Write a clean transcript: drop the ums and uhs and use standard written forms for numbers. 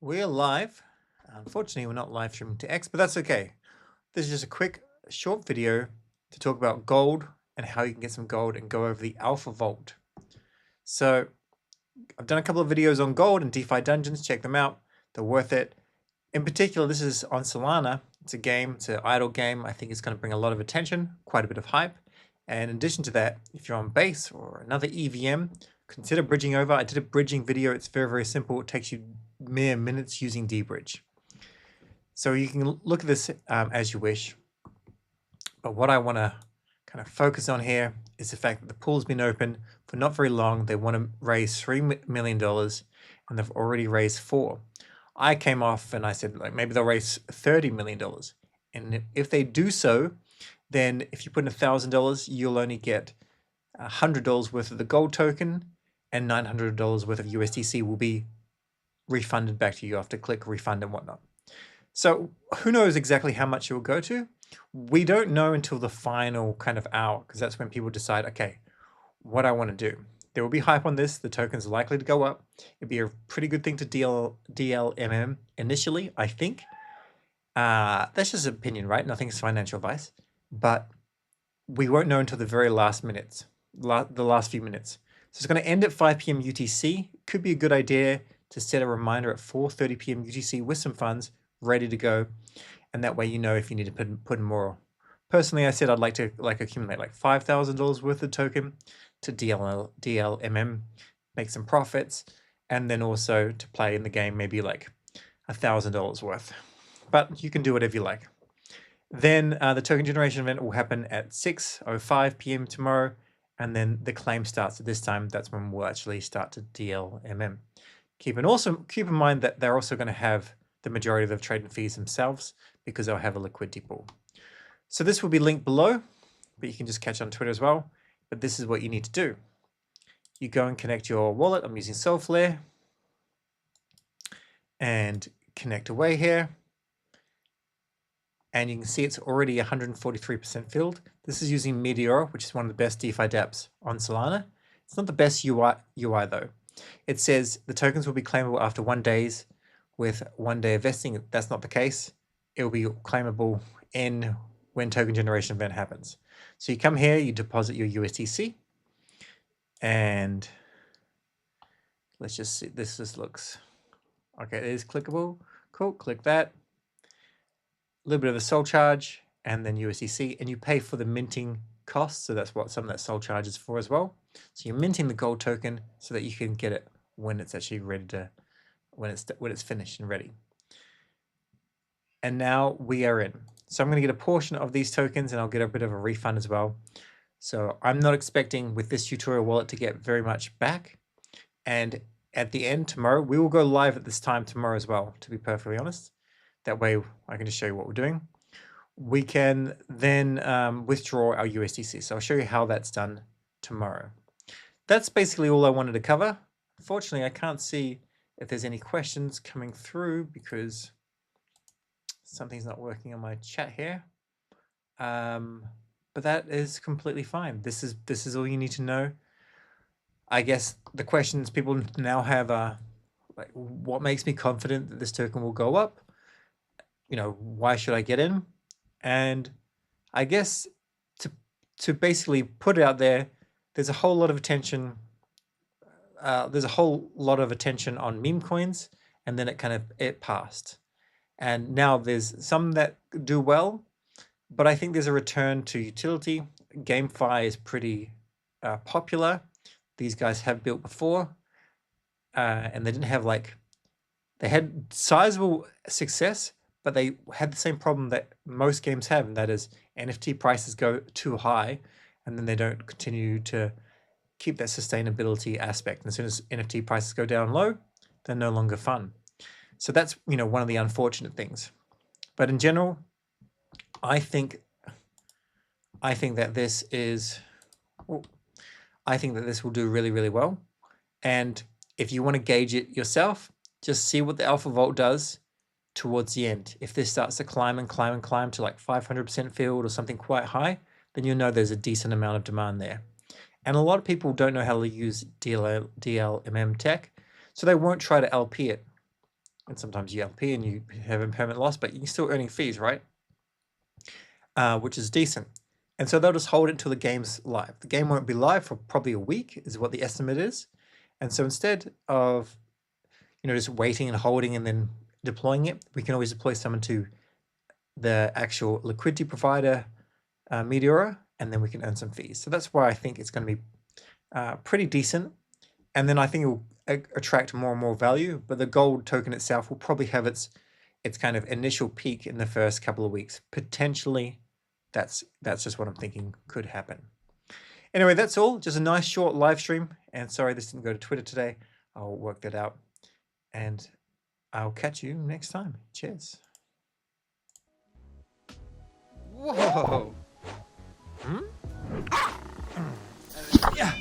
We're live. Unfortunately, we're not live streaming to X, but that's okay. This is just a quick, short video to talk about gold and how you can get some gold and go over the Alpha Vault. So I've done a couple of videos on gold and DeFi dungeons. Check them out. They're worth it. In particular, this is on Solana. It's a game. It's an idle game. I think it's going to bring a lot of attention, quite a bit of hype. And in addition to that, if you're on base or another EVM, consider bridging over. I did a bridging video. It's very, very simple. It takes you mere minutes using dbridge. So you can look at this as you wish. But what I want to kind of focus on here is the fact that the pool's been open for not very long. They want to raise $3 million and they've already raised 4. I came off and I said, like, maybe they'll raise $30 million. And if they do so, then if you put in $1,000, you'll only get $100 worth of the gold token and $900 worth of USDC will be refunded back to you after click refund and whatnot. So who knows exactly how much it will go to? We don't know until the final kind of hour, because that's when people decide, okay, what I want to do. There will be hype on this. The token's likely to go up. It'd be a pretty good thing to DLMM initially, I think. That's just opinion, right? Nothing's financial advice. But we won't know until the very last minutes, the last few minutes. So it's going to end at 5 p.m. UTC. Could be a good idea to set a reminder at 4:30 p.m. UTC with some funds ready to go, and that way you know if you need to put in more. Personally, I said I'd like to accumulate like $5,000 worth of token to DLMM, make some profits, and then also to play in the game maybe like $1,000 worth. But you can do whatever you like. Then the token generation event will happen at 6:05 p.m. tomorrow, and then the claim starts at this time. That's when we'll actually start to DLMM. Keep in mind that they're also going to have the majority of the trading fees themselves because they'll have a liquidity pool. So this will be linked below, but you can just catch on Twitter as well. But this is what you need to do. You go and connect your wallet. I'm using Solflare. And connect away here. And you can see it's already 143% filled. This is using Meteora, which is one of the best DeFi dApps on Solana. It's not the best UI though. It says the tokens will be claimable after 1 day with 1 day of vesting. That's not the case. It will be claimable when token generation event happens. So you come here, you deposit your USDC, and let's just see. This just looks okay. It is clickable. Cool. Click that. A little bit of a sol charge, and then USDC, and you pay for the minting costs. So that's what some of that sol charge is for as well. So you're minting the gold token so that you can get it when it's actually ready to, when it's finished and ready. And now we are in. So I'm going to get a portion of these tokens and I'll get a bit of a refund as well. So I'm not expecting with this tutorial wallet to get very much back. And at the end tomorrow, we will go live at this time tomorrow as well, to be perfectly honest. That way I can just show you what we're doing. We can then withdraw our USDC. So I'll show you how that's done tomorrow. That's basically all I wanted to cover. Unfortunately, I can't see if there's any questions coming through because something's not working on my chat here. But that is completely fine. This is all you need to know. I guess the questions people now have are like, what makes me confident that this token will go up? You know, why should I get in? And I guess to basically put it out there, there's a whole lot of attention. There's a whole lot of attention on meme coins, and then it passed. And now there's some that do well, but I think there's a return to utility. GameFi is pretty popular. These guys have built before, and they didn't have they had sizable success, but they had the same problem that most games have, and that is NFT prices go too high, and then they don't continue to keep that sustainability aspect. And as soon as NFT prices go down low, they're no longer fun. So that's, one of the unfortunate things. But in general, I think that this will do really, really well. And if you want to gauge it yourself, just see what the Alpha Vault does towards the end. If this starts to climb and climb and climb to like 500% filled or something quite high, then you'll know there's a decent amount of demand there. And a lot of people don't know how to use DLMM tech, so they won't try to LP it. and sometimes you LP and you have impermanent loss, but you're still earning fees, right? Which is decent. And so they'll just hold it until the game's live. The game won't be live for probably a week, is what the estimate is. And so instead of just waiting and holding and then deploying it, we can always deploy someone to the actual liquidity provider, Meteora, and then we can earn some fees. So that's why I think it's going to be pretty decent. And then I think it will attract more and more value, but the gold token itself will probably have its kind of initial peak in the first couple of weeks. Potentially, that's just what I'm thinking could happen. Anyway, that's all. Just a nice short live stream. And sorry this didn't go to Twitter today. I'll work that out. And I'll catch you next time. Cheers. Whoa. Yeah.